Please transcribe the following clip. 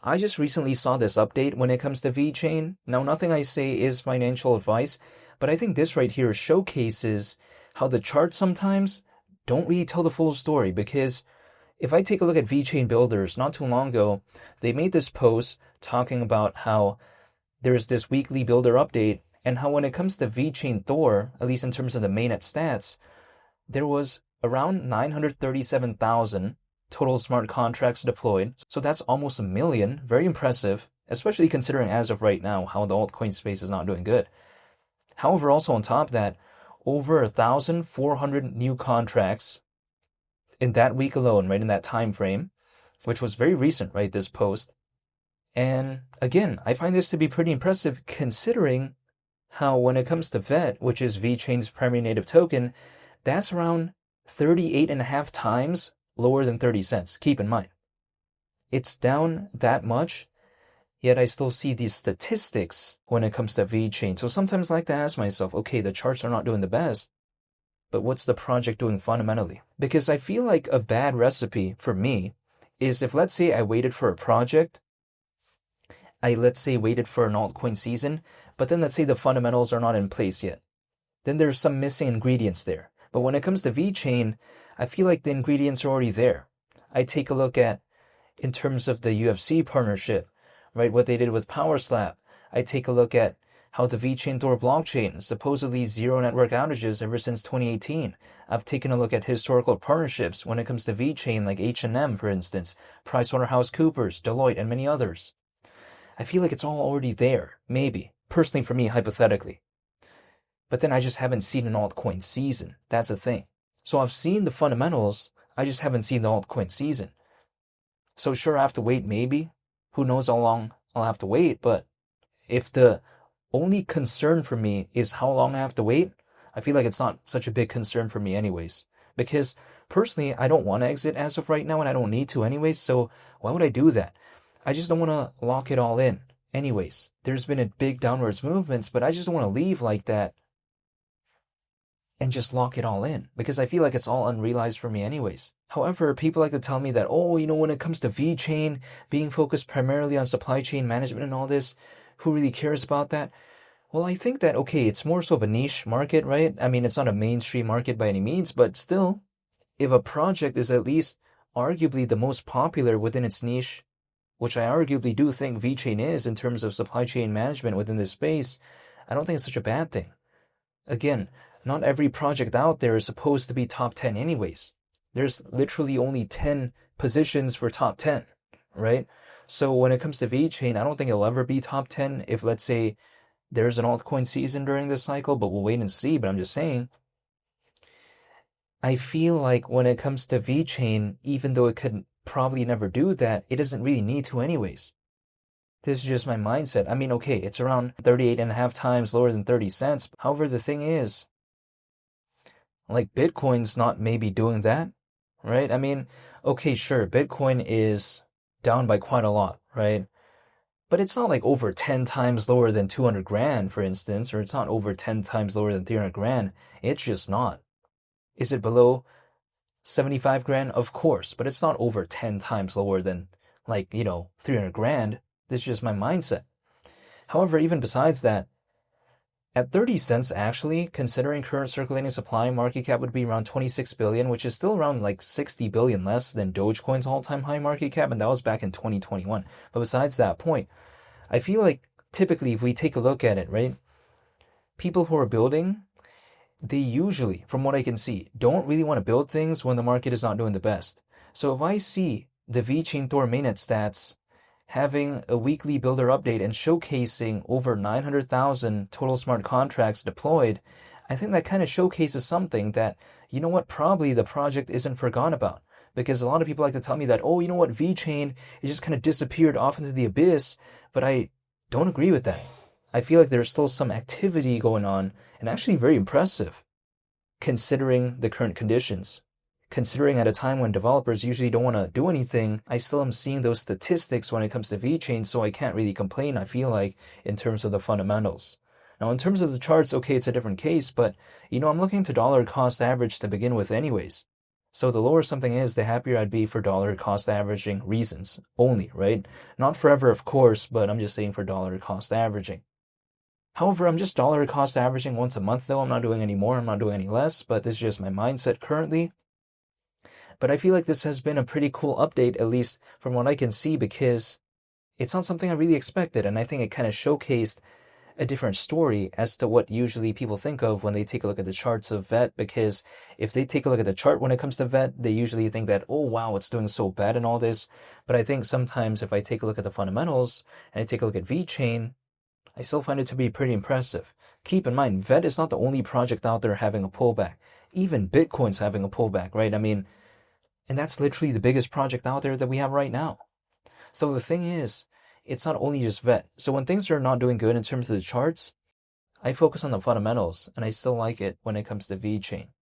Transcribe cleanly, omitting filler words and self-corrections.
I just recently saw this update when it comes to Vechain. Now, nothing I say is financial advice, but I think this right here showcases how the charts sometimes don't really tell the full story. Because if I take a look at Vechain builders, not too long ago, they made this post talking about how there's this weekly builder update and how when it comes to Vechain Thor, at least in terms of the mainnet stats, there was around 937,000 total smart contracts deployed. So that's almost a million. Very impressive, especially considering as of right now how the altcoin space is not doing good. However, also on top of that, over 1,400 new contracts in that week alone, right, in that time frame, which was very recent, right, this post. And again, I find this to be pretty impressive considering how when it comes to VET, which is VeChain's primary native token, that's around 38 and a half times lower than 30 cents. Keep in mind, it's down that much, yet I still see these statistics when it comes to Vechain. So sometimes I like to ask myself, okay, the charts are not doing the best, but what's the project doing fundamentally? Because I feel like a bad recipe for me is if, let's say, I waited for a project, let's say waited for an altcoin season, but then let's say the fundamentals are not in place yet. Then there's some missing ingredients there. But when it comes to Vechain, I feel like the ingredients are already there. I take a look at, in terms of the UFC partnership, right, what they did with PowerSlap. I take a look at how the Vechain Thor blockchain, supposedly zero network outages ever since 2018. I've taken a look at historical partnerships when it comes to Vechain, like H&M, for instance, PricewaterhouseCoopers, Deloitte, and many others. I feel like it's all already there, maybe. Personally, for me, hypothetically. But then I just haven't seen an altcoin season. That's the thing. So I've seen the fundamentals, I just haven't seen the altcoin season. So sure, I have to wait, maybe. Who knows how long I'll have to wait, but if the only concern for me is how long I have to wait, I feel like it's not such a big concern for me anyways. Because personally, I don't want to exit as of right now, and I don't need to anyways, so why would I do that? I just don't want to lock it all in. Anyways, there's been a big downwards movements, but I just don't want to leave like that and just lock it all in because I feel like it's all unrealized for me anyways. However, people like to tell me that, oh, when it comes to Vechain being focused primarily on supply chain management and all this, who really cares about that? Well, I think that, okay, it's more so of a niche market, right? I mean, it's not a mainstream market by any means, but still, if a project is at least arguably the most popular within its niche, which I arguably do think Vechain is in terms of supply chain management within this space, I don't think it's such a bad thing. Again, not every project out there is supposed to be top 10 anyways. There's literally only 10 positions for top 10, right? So when it comes to Vechain, I don't think it'll ever be top 10 if, let's say, there's an altcoin season during this cycle, but we'll wait and see. But I'm just saying, I feel like when it comes to Vechain, even though it could probably never do that, it doesn't really need to anyways. This is just my mindset. I mean, okay, it's around 38 and a half times lower than 30 cents. However, the thing is, like Bitcoin's not maybe doing that, right? I mean, okay, sure, Bitcoin is down by quite a lot, right? But it's not like over 10 times lower than 200 grand, for instance, or it's not over 10 times lower than 300 grand. It's just not. Is it below 75 grand? Of course, but it's not over 10 times lower than 300 grand. This is just my mindset. However, even besides that, at 30 cents actually, considering current circulating supply, market cap would be around 26 billion, which is still around like 60 billion less than Dogecoin's all-time high market cap, and that was back in 2021. But besides that point, I feel like typically if we take a look at it, right, people who are building, they usually, from what I can see, don't really want to build things when the market is not doing the best. So if I see the Vechain Thor mainnet stats having a weekly builder update and showcasing over 900,000 total smart contracts deployed, I think that kind of showcases something that, probably the project isn't forgotten about. Because a lot of people like to tell me that, oh, Vechain, it just kind of disappeared off into the abyss, but I don't agree with that. I feel like there's still some activity going on, and actually very impressive, considering the current conditions. Considering at a time when developers usually don't want to do anything, I still am seeing those statistics when it comes to Vechain, so I can't really complain, I feel like, in terms of the fundamentals. Now, in terms of the charts, okay, it's a different case, but, I'm looking to dollar cost average to begin with anyways. So the lower something is, the happier I'd be for dollar cost averaging reasons only, right? Not forever, of course, but I'm just saying for dollar cost averaging. However, I'm just dollar cost averaging once a month though. I'm not doing any more, I'm not doing any less, but this is just my mindset currently. But I feel like this has been a pretty cool update, at least from what I can see, because it's not something I really expected, and I think it kind of showcased a different story as to what usually people think of when they take a look at the charts of VET, because if they take a look at the chart when it comes to VET, they usually think that, oh wow, it's doing so bad and all this. But I think sometimes if I take a look at the fundamentals and I take a look at Vechain, I still find it to be pretty impressive. Keep in mind, VET is not the only project out there having a pullback. Even Bitcoin's having a pullback, right? I mean, and that's literally the biggest project out there that we have right now. So the thing is, it's not only just VET. So when things are not doing good in terms of the charts, I focus on the fundamentals, and I still like it when it comes to VeChain.